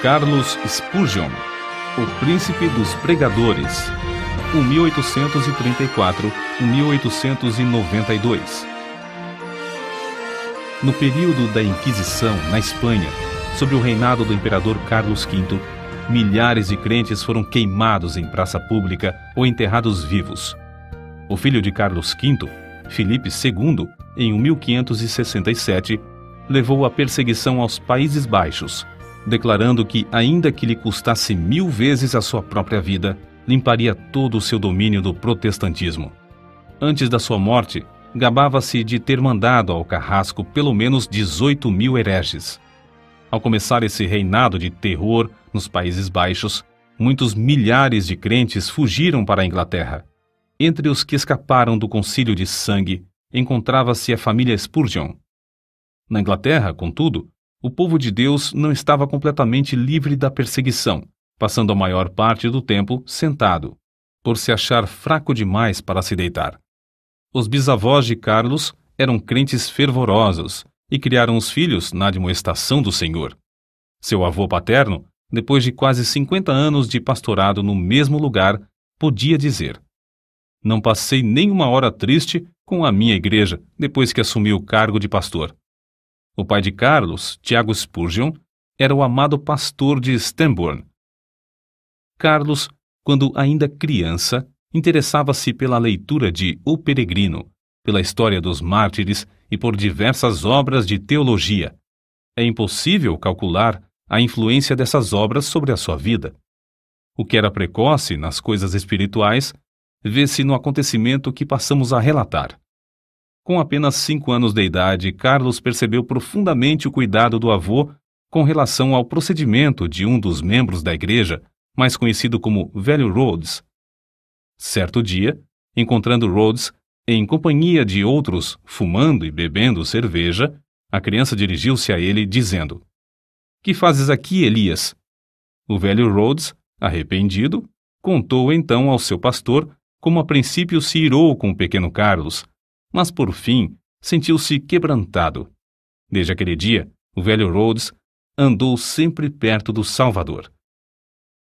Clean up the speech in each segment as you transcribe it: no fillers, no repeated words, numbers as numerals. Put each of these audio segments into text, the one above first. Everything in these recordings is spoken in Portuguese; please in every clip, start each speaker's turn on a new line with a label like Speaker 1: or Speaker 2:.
Speaker 1: Charles Spurgeon, o príncipe dos pregadores, 1834-1892. No período da Inquisição, na Espanha, sob o reinado do imperador Carlos V, milhares de crentes foram queimados em praça pública ou enterrados vivos. O filho de Carlos V, Filipe II, em 1567, levou a perseguição aos Países Baixos, declarando que, ainda que lhe custasse 1000 vezes a sua própria vida, limparia todo o seu domínio do protestantismo. Antes da sua morte, gabava-se de ter mandado ao carrasco pelo menos 18.000 hereges. Ao começar esse reinado de terror nos Países Baixos, muitos milhares de crentes fugiram para a Inglaterra. Entre os que escaparam do concílio de sangue, encontrava-se a família Spurgeon. Na Inglaterra, contudo, o povo de Deus não estava completamente livre da perseguição, passando a maior parte do tempo sentado, por se achar fraco demais para se deitar. Os bisavós de Carlos eram crentes fervorosos e criaram os filhos na admoestação do Senhor. Seu avô paterno, depois de quase 50 anos de pastorado no mesmo lugar, podia dizer: "Não passei nem uma hora triste com a minha igreja depois que assumi o cargo de pastor." O pai de Carlos, Tiago Spurgeon, era o amado pastor de Stambourne. Carlos, quando ainda criança, interessava-se pela leitura de O Peregrino, pela história dos mártires e por diversas obras de teologia. É impossível calcular a influência dessas obras sobre a sua vida. O que era precoce nas coisas espirituais vê-se no acontecimento que passamos a relatar. Com apenas 5 anos de idade, Carlos percebeu profundamente o cuidado do avô com relação ao procedimento de um dos membros da igreja, mais conhecido como Velho Rhodes. Certo dia, encontrando Rhodes em companhia de outros fumando e bebendo cerveja, a criança dirigiu-se a ele dizendo: "Que fazes aqui, Elias?" O velho Rhodes, arrependido, contou então ao seu pastor como a princípio se irou com o pequeno Carlos, mas por fim sentiu-se quebrantado. Desde aquele dia, o velho Rhodes andou sempre perto do Salvador.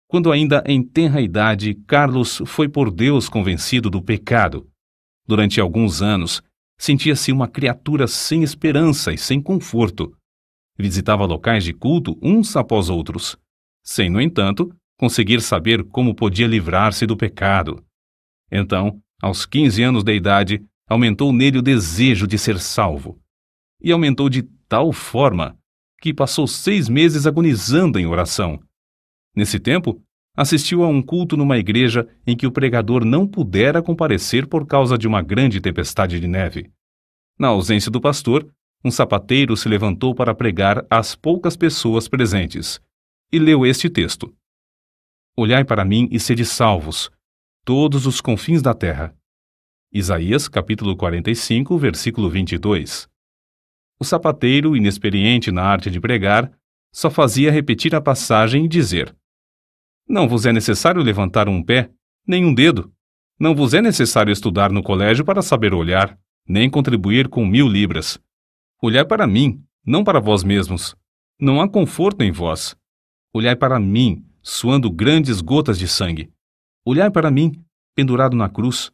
Speaker 1: Quando ainda em tenra idade, Carlos foi por Deus convencido do pecado. Durante alguns anos, sentia-se uma criatura sem esperança e sem conforto. Visitava locais de culto uns após outros, sem, no entanto, conseguir saber como podia livrar-se do pecado. Então, aos 15 anos de idade, aumentou nele o desejo de ser salvo. E aumentou de tal forma que passou 6 meses agonizando em oração. Nesse tempo, assistiu a um culto numa igreja em que o pregador não pudera comparecer por causa de uma grande tempestade de neve. Na ausência do pastor, um sapateiro se levantou para pregar às poucas pessoas presentes e leu este texto: "Olhai para mim e sede salvos, todos os confins da terra." Isaías, capítulo 45, versículo 22. O sapateiro, inexperiente na arte de pregar, só fazia repetir a passagem e dizer: "Não vos é necessário levantar um pé, nem um dedo. Não vos é necessário estudar no colégio para saber olhar, nem contribuir com 1000 libras. Olhai para mim, não para vós mesmos. Não há conforto em vós. Olhai para mim, suando grandes gotas de sangue. Olhai para mim, pendurado na cruz.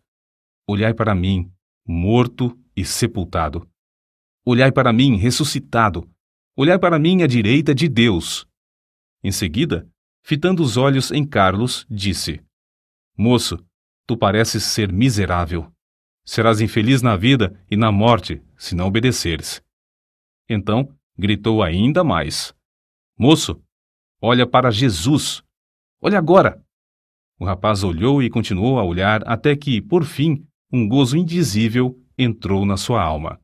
Speaker 1: Olhai para mim, morto e sepultado. Olhai para mim, ressuscitado. Olhai para mim à direita de Deus." Em seguida, fitando os olhos em Carlos, disse: "Moço, tu pareces ser miserável. Serás infeliz na vida e na morte, se não obedeceres." Então, gritou ainda mais: "Moço, olha para Jesus. Olha agora." O rapaz olhou e continuou a olhar até que, por fim, um gozo indizível entrou na sua alma.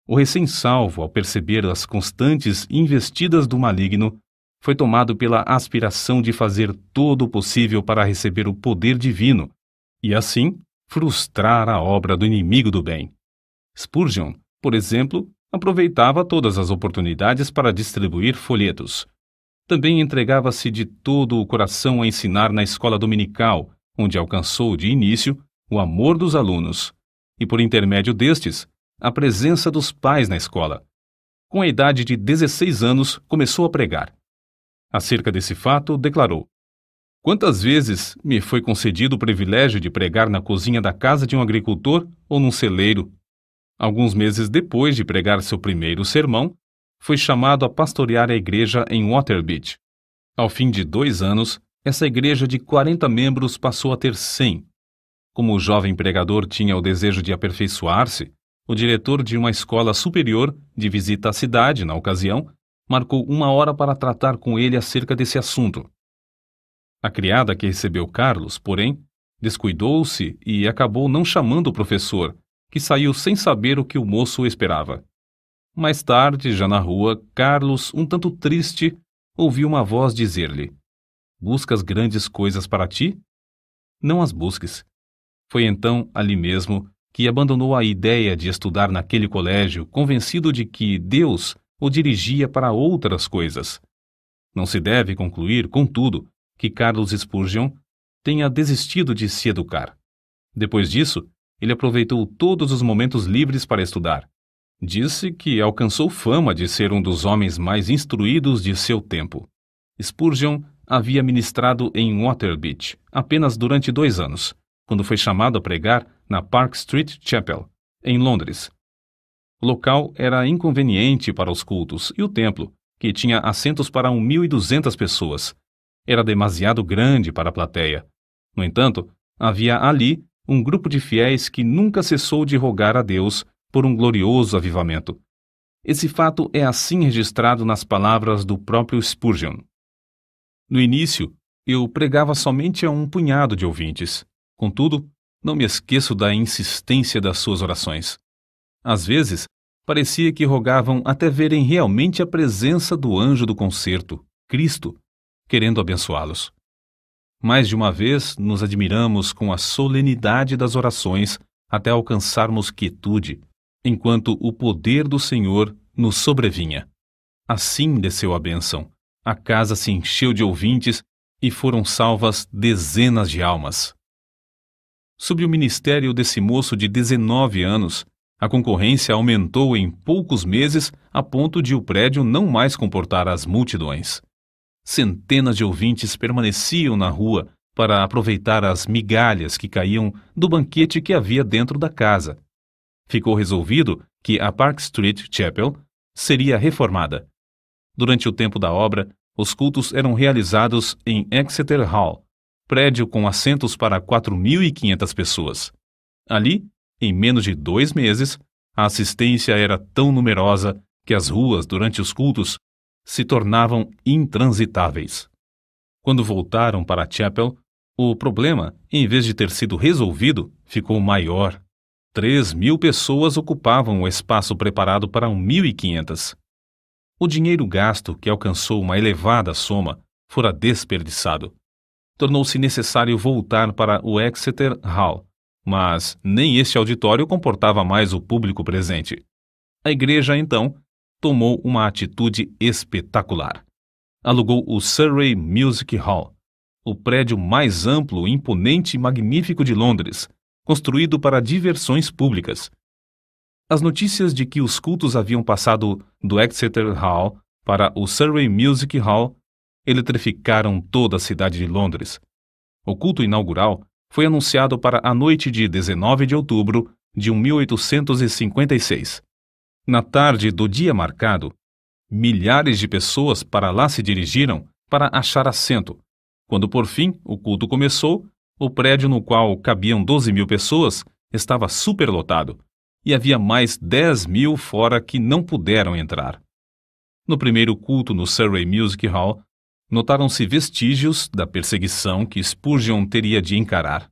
Speaker 1: O recém-salvo, ao perceber as constantes investidas do maligno, foi tomado pela aspiração de fazer todo o possível para receber o poder divino e, assim, frustrar a obra do inimigo do bem. Spurgeon, por exemplo, aproveitava todas as oportunidades para distribuir folhetos. Também entregava-se de todo o coração a ensinar na escola dominical, onde alcançou de início o amor dos alunos e, por intermédio destes, a presença dos pais na escola. Com a idade de 16 anos, começou a pregar. Acerca desse fato, declarou: "Quantas vezes me foi concedido o privilégio de pregar na cozinha da casa de um agricultor ou num celeiro? Alguns meses depois de pregar seu primeiro sermão, foi chamado a pastorear a igreja em Waterbeach. Ao fim de 2 anos, essa igreja de 40 membros passou a ter 100. Como o jovem pregador tinha o desejo de aperfeiçoar-se, o diretor de uma escola superior, de visita à cidade na ocasião, marcou 1 hora para tratar com ele acerca desse assunto. A criada que recebeu Carlos, porém, descuidou-se e acabou não chamando o professor, que saiu sem saber o que o moço esperava. Mais tarde, já na rua, Carlos, um tanto triste, ouviu uma voz dizer-lhe: "Buscas grandes coisas para ti? Não as busques." Foi então, ali mesmo, que abandonou a ideia de estudar naquele colégio, convencido de que Deus o dirigia para outras coisas. Não se deve concluir, contudo, que Carlos Spurgeon tenha desistido de se educar. Depois disso, ele aproveitou todos os momentos livres para estudar. Disse que alcançou fama de ser um dos homens mais instruídos de seu tempo. Spurgeon havia ministrado em Waterbeach apenas durante 2 anos, quando foi chamado a pregar na Park Street Chapel, em Londres. O local era inconveniente para os cultos e o templo, que tinha assentos para 1.200 pessoas, era demasiado grande para a plateia. No entanto, havia ali um grupo de fiéis que nunca cessou de rogar a Deus por um glorioso avivamento. Esse fato é assim registrado nas palavras do próprio Spurgeon. No início, eu pregava somente a um punhado de ouvintes. Contudo, não me esqueço da insistência das suas orações. Às vezes, parecia que rogavam até verem realmente a presença do anjo do concerto, Cristo, querendo abençoá-los. Mais de uma vez nos admiramos com a solenidade das orações até alcançarmos quietude, enquanto o poder do Senhor nos sobrevinha. Assim desceu a bênção. A casa se encheu de ouvintes e foram salvas dezenas de almas. Sob o ministério desse moço de 19 anos, a concorrência aumentou em poucos meses a ponto de o prédio não mais comportar as multidões. Centenas de ouvintes permaneciam na rua para aproveitar as migalhas que caíam do banquete que havia dentro da casa. Ficou resolvido que a Park Street Chapel seria reformada. Durante o tempo da obra, os cultos eram realizados em Exeter Hall, prédio com assentos para 4.500 pessoas. Ali, em menos de 2 meses, a assistência era tão numerosa que as ruas, durante os cultos, se tornavam intransitáveis. Quando voltaram para a Chapel, o problema, em vez de ter sido resolvido, ficou maior. 3.000 pessoas ocupavam o espaço preparado para 1.500. O dinheiro gasto, que alcançou uma elevada soma, fora desperdiçado. Tornou-se necessário voltar para o Exeter Hall, mas nem este auditório comportava mais o público presente. A igreja, então, tomou uma atitude espetacular. Alugou o Surrey Music Hall, o prédio mais amplo, imponente e magnífico de Londres, construído para diversões públicas. As notícias de que os cultos haviam passado do Exeter Hall para o Surrey Music Hall eletrificaram toda a cidade de Londres. O culto inaugural foi anunciado para a noite de 19 de outubro de 1856. Na tarde do dia marcado, milhares de pessoas para lá se dirigiram para achar assento. Quando por fim o culto começou, o prédio no qual cabiam 12.000 pessoas estava superlotado e havia mais 10.000 fora que não puderam entrar. No primeiro culto no Surrey Music Hall, notaram-se vestígios da perseguição que Spurgeon teria de encarar.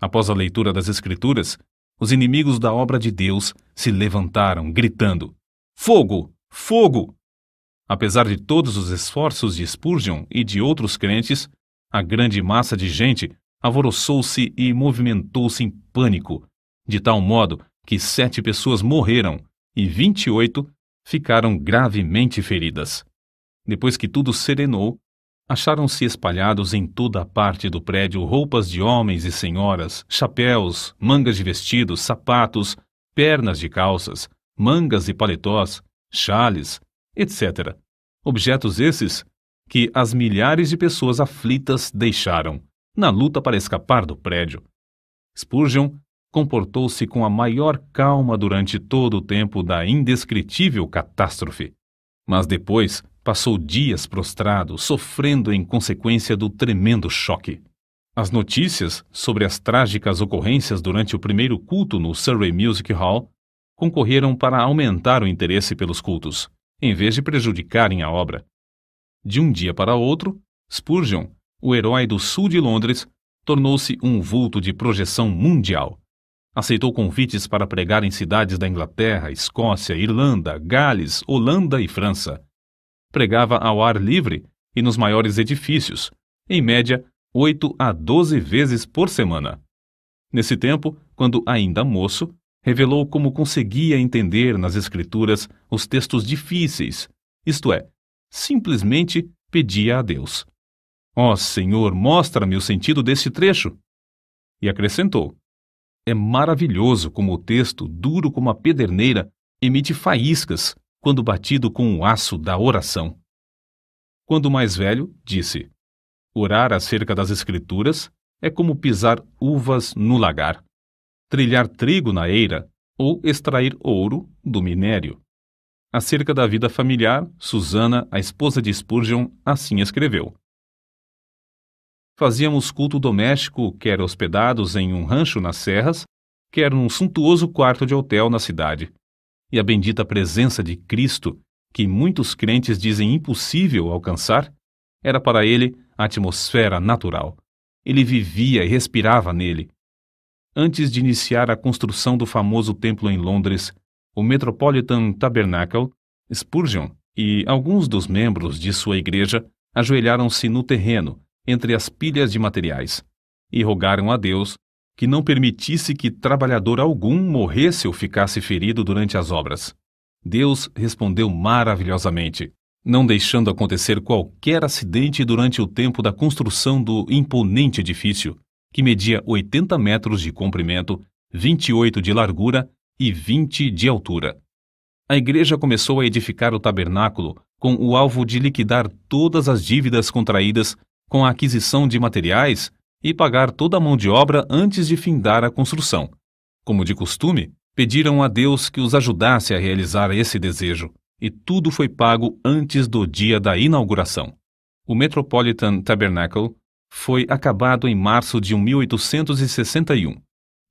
Speaker 1: Após a leitura das Escrituras, os inimigos da obra de Deus se levantaram, gritando: "Fogo! Fogo!" Apesar de todos os esforços de Spurgeon e de outros crentes, a grande massa de gente alvoroçou-se e movimentou-se em pânico, de tal modo que 7 pessoas morreram e 28 ficaram gravemente feridas. Depois que tudo serenou, acharam-se espalhados em toda a parte do prédio roupas de homens e senhoras, chapéus, mangas de vestidos, sapatos, pernas de calças, mangas e paletós, chales, etc. Objetos esses que as milhares de pessoas aflitas deixaram, na luta para escapar do prédio. Spurgeon comportou-se com a maior calma durante todo o tempo da indescritível catástrofe, mas depois passou dias prostrado, sofrendo em consequência do tremendo choque. As notícias sobre as trágicas ocorrências durante o primeiro culto no Surrey Music Hall concorreram para aumentar o interesse pelos cultos, em vez de prejudicarem a obra. De um dia para outro, Spurgeon, o herói do sul de Londres, tornou-se um vulto de projeção mundial. Aceitou convites para pregar em cidades da Inglaterra, Escócia, Irlanda, Gales, Holanda e França. Pregava ao ar livre e nos maiores edifícios, em média 8 a 12 vezes por semana. Nesse tempo, quando ainda moço, revelou como conseguia entender nas Escrituras os textos difíceis, isto é, simplesmente pedia a Deus: "Ó Senhor, mostra-me o sentido deste trecho." E acrescentou: "É maravilhoso como o texto, duro como a pederneira, emite faíscas quando batido com o aço da oração." Quando mais velho, disse: "Orar acerca das Escrituras é como pisar uvas no lagar, trilhar trigo na eira ou extrair ouro do minério." Acerca da vida familiar, Susana, a esposa de Spurgeon, assim escreveu: "Fazíamos culto doméstico, quer hospedados em um rancho nas serras, quer num suntuoso quarto de hotel na cidade. E a bendita presença de Cristo, que muitos crentes dizem impossível alcançar, era para ele a atmosfera natural. Ele vivia e respirava nele. Antes de iniciar a construção do famoso templo em Londres, o Metropolitan Tabernacle, Spurgeon e alguns dos membros de sua igreja ajoelharam-se no terreno, entre as pilhas de materiais, e rogaram a Deus que não permitisse que trabalhador algum morresse ou ficasse ferido durante as obras. Deus respondeu maravilhosamente, não deixando acontecer qualquer acidente durante o tempo da construção do imponente edifício, que media 80 metros de comprimento, 28 de largura e 20 de altura. A igreja começou a edificar o tabernáculo com o alvo de liquidar todas as dívidas contraídas com a aquisição de materiais e pagar toda a mão de obra antes de findar a construção. Como de costume, pediram a Deus que os ajudasse a realizar esse desejo, e tudo foi pago antes do dia da inauguração. O Metropolitan Tabernacle foi acabado em março de 1861.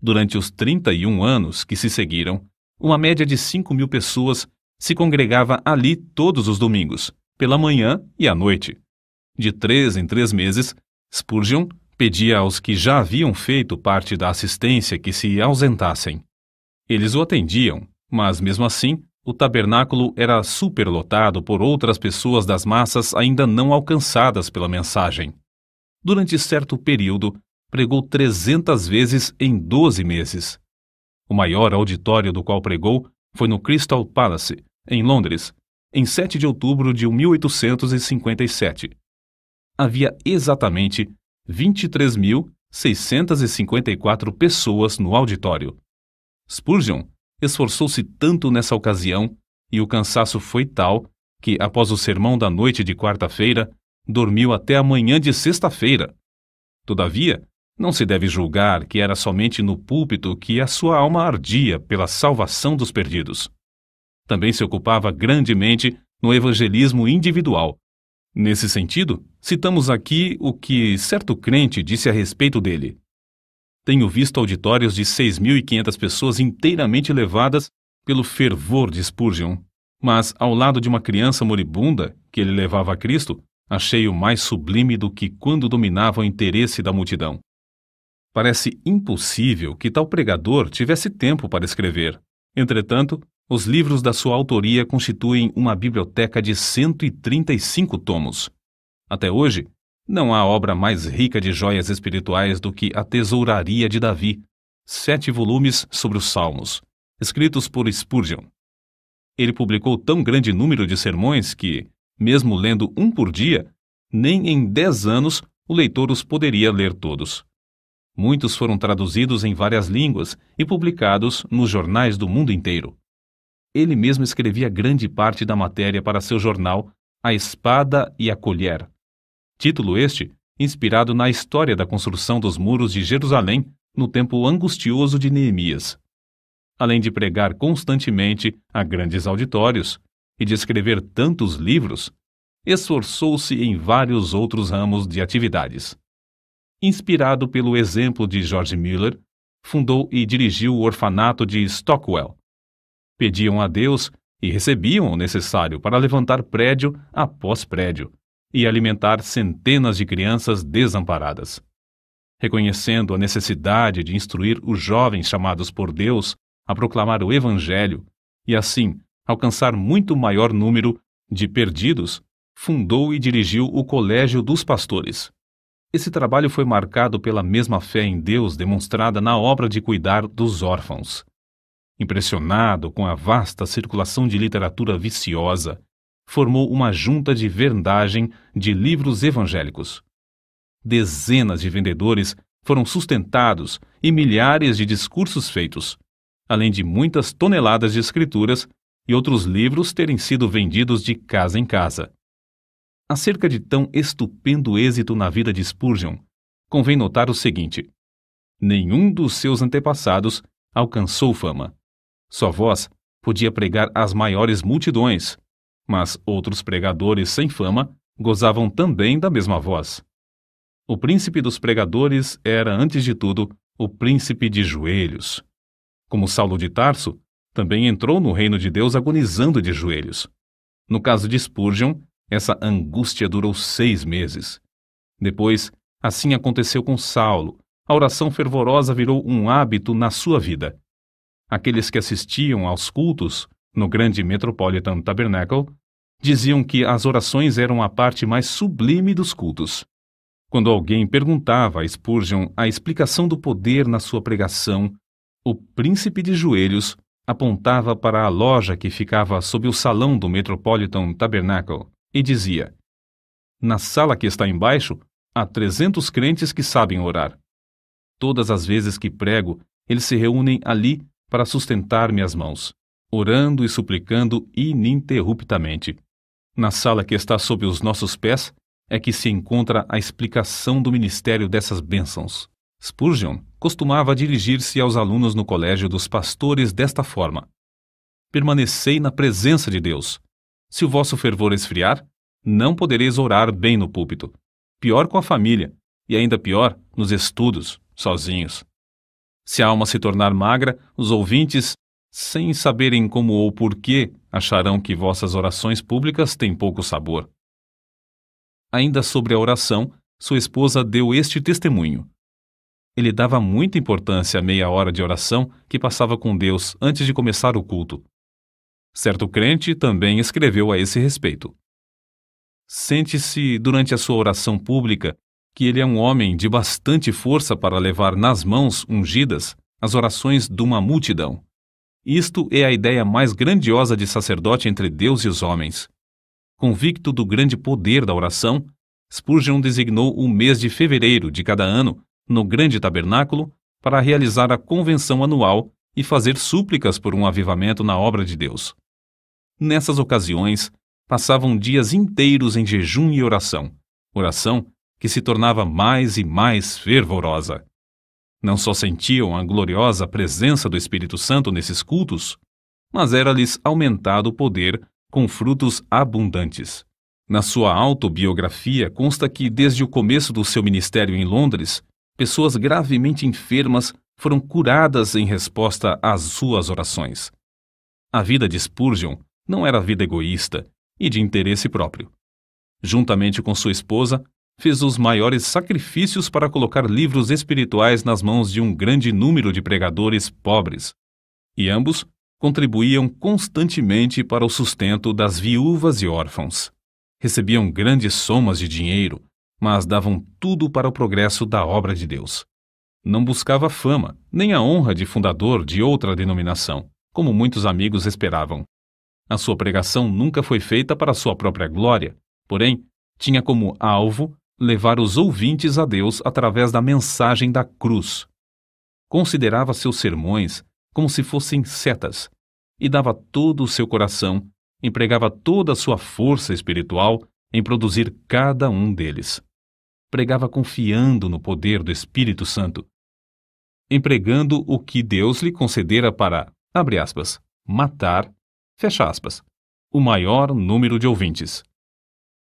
Speaker 1: Durante os 31 anos que se seguiram, uma média de 5.000 pessoas se congregava ali todos os domingos, pela manhã e à noite. De 3 em 3 meses, Spurgeon pedia aos que já haviam feito parte da assistência que se ausentassem. Eles o atendiam, mas mesmo assim, o tabernáculo era superlotado por outras pessoas das massas ainda não alcançadas pela mensagem. Durante certo período, pregou 300 vezes em 12 meses. O maior auditório do qual pregou foi no Crystal Palace, em Londres, em 7 de outubro de 1857. Havia exatamente 23.654 pessoas no auditório. Spurgeon esforçou-se tanto nessa ocasião e o cansaço foi tal que, após o sermão da noite de quarta-feira, dormiu até a manhã de sexta-feira. Todavia, não se deve julgar que era somente no púlpito que a sua alma ardia pela salvação dos perdidos. Também se ocupava grandemente no evangelismo individual. Nesse sentido, citamos aqui o que certo crente disse a respeito dele: "Tenho visto auditórios de 6.500 pessoas inteiramente levadas pelo fervor de Spurgeon, mas ao lado de uma criança moribunda que ele levava a Cristo, achei-o mais sublime do que quando dominava o interesse da multidão." Parece impossível que tal pregador tivesse tempo para escrever. Entretanto, os livros da sua autoria constituem uma biblioteca de 135 tomos. Até hoje, não há obra mais rica de joias espirituais do que A Tesouraria de Davi, 7 volumes sobre os Salmos, escritos por Spurgeon. Ele publicou tão grande número de sermões que, mesmo lendo um por dia, nem em 10 anos o leitor os poderia ler todos. Muitos foram traduzidos em várias línguas e publicados nos jornais do mundo inteiro. Ele mesmo escrevia grande parte da matéria para seu jornal, A Espada e a Colher. Título este inspirado na história da construção dos muros de Jerusalém no tempo angustioso de Neemias. Além de pregar constantemente a grandes auditórios e de escrever tantos livros, esforçou-se em vários outros ramos de atividades. Inspirado pelo exemplo de George Mueller, fundou e dirigiu o orfanato de Stockwell. Pediam a Deus e recebiam o necessário para levantar prédio após prédio e alimentar centenas de crianças desamparadas. Reconhecendo a necessidade de instruir os jovens chamados por Deus a proclamar o Evangelho e, assim, alcançar muito maior número de perdidos, fundou e dirigiu o Colégio dos Pastores. Esse trabalho foi marcado pela mesma fé em Deus demonstrada na obra de cuidar dos órfãos. Impressionado com a vasta circulação de literatura viciosa, formou uma junta de vendagem de livros evangélicos. Dezenas de vendedores foram sustentados e milhares de discursos feitos, além de muitas toneladas de escrituras e outros livros terem sido vendidos de casa em casa. Acerca de tão estupendo êxito na vida de Spurgeon, convém notar o seguinte: nenhum dos seus antepassados alcançou fama. Sua voz podia pregar às maiores multidões, mas outros pregadores sem fama gozavam também da mesma voz. O príncipe dos pregadores era, antes de tudo, o príncipe de joelhos. Como Saulo de Tarso, também entrou no reino de Deus agonizando de joelhos. No caso de Spurgeon, essa angústia durou 6 meses. Depois, assim aconteceu com Saulo. A oração fervorosa virou um hábito na sua vida. Aqueles que assistiam aos cultos no grande Metropolitan Tabernacle diziam que as orações eram a parte mais sublime dos cultos. Quando alguém perguntava a Spurgeon a explicação do poder na sua pregação, o príncipe de joelhos apontava para a loja que ficava sob o salão do Metropolitan Tabernacle e dizia: na sala que está embaixo, há 300 crentes que sabem orar. Todas as vezes que prego, eles se reúnem ali para sustentar minhas mãos, orando e suplicando ininterruptamente. Na sala que está sob os nossos pés é que se encontra a explicação do ministério dessas bênçãos. Spurgeon costumava dirigir-se aos alunos no colégio dos pastores desta forma: permanecei na presença de Deus. Se o vosso fervor esfriar, não podereis orar bem no púlpito. Pior com a família, e ainda pior nos estudos, sozinhos. Se a alma se tornar magra, os ouvintes, sem saberem como ou porquê, acharão que vossas orações públicas têm pouco sabor. Ainda sobre a oração, sua esposa deu este testemunho: ele dava muita importância à meia hora de oração que passava com Deus antes de começar o culto. Certo crente também escreveu a esse respeito: sente-se durante a sua oração pública que ele é um homem de bastante força para levar nas mãos ungidas as orações de uma multidão. Isto é a ideia mais grandiosa de sacerdote entre Deus e os homens. Convicto do grande poder da oração, Spurgeon designou o mês de fevereiro de cada ano no grande tabernáculo para realizar a convenção anual e fazer súplicas por um avivamento na obra de Deus. Nessas ocasiões, passavam dias inteiros em jejum e oração que se tornava mais e mais fervorosa. Não só sentiam a gloriosa presença do Espírito Santo nesses cultos, mas era-lhes aumentado o poder com frutos abundantes. Na sua autobiografia consta que, desde o começo do seu ministério em Londres, pessoas gravemente enfermas foram curadas em resposta às suas orações. A vida de Spurgeon não era vida egoísta e de interesse próprio. Juntamente com sua esposa, fez os maiores sacrifícios para colocar livros espirituais nas mãos de um grande número de pregadores pobres, e ambos contribuíam constantemente para o sustento das viúvas e órfãos. Recebiam grandes somas de dinheiro, mas davam tudo para o progresso da obra de Deus. Não buscava fama, nem a honra de fundador de outra denominação, como muitos amigos esperavam. A sua pregação nunca foi feita para sua própria glória, porém, tinha como alvo levar os ouvintes a Deus através da mensagem da cruz. Considerava seus sermões como se fossem setas e dava todo o seu coração empregava toda a sua força espiritual em produzir cada um deles. Pregava confiando no poder do Espírito Santo, empregando o que Deus lhe concedera para, abre aspas, matar, fecha aspas, o maior número de ouvintes.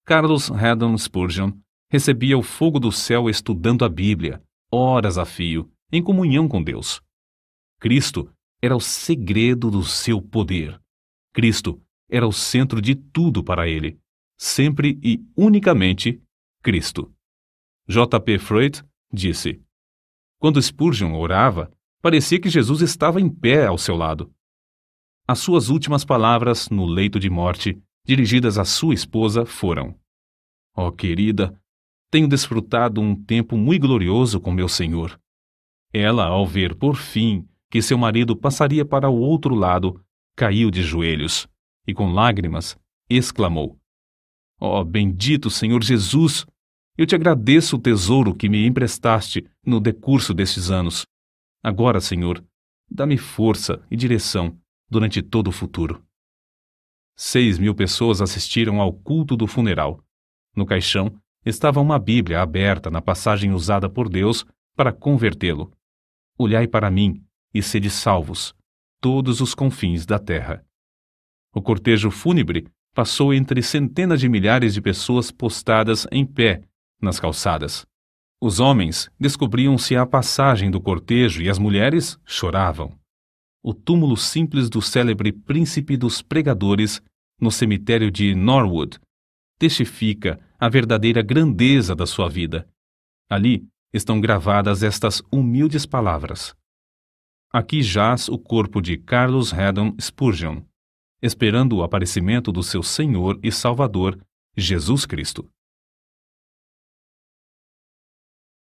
Speaker 1: Charles Haddon Spurgeon recebia o fogo do céu estudando a Bíblia, horas a fio, em comunhão com Deus. Cristo era o segredo do seu poder. Cristo era o centro de tudo para ele. Sempre e unicamente Cristo. J.P. Freud disse: quando Spurgeon orava, parecia que Jesus estava em pé ao seu lado. As suas últimas palavras no leito de morte, dirigidas à sua esposa, foram: ó querida, tenho desfrutado um tempo muito glorioso com meu Senhor. Ela, ao ver, por fim, que seu marido passaria para o outro lado, caiu de joelhos e, com lágrimas, exclamou: ó bendito Senhor Jesus! Eu te agradeço o tesouro que me emprestaste no decurso destes anos. Agora, Senhor, dá-me força e direção durante todo o futuro. 6.000 pessoas assistiram ao culto do funeral. No caixão estava uma Bíblia aberta na passagem usada por Deus para convertê-lo. Olhai para mim e sede salvos, todos os confins da terra. O cortejo fúnebre passou entre centenas de milhares de pessoas postadas em pé nas calçadas. Os homens descobriam-se à passagem do cortejo e as mulheres choravam. O túmulo simples do célebre príncipe dos pregadores no cemitério de Norwood testifica a verdadeira grandeza da sua vida. Ali estão gravadas estas humildes palavras: aqui jaz o corpo de Charles Haddon Spurgeon, esperando o aparecimento do seu Senhor e Salvador, Jesus Cristo.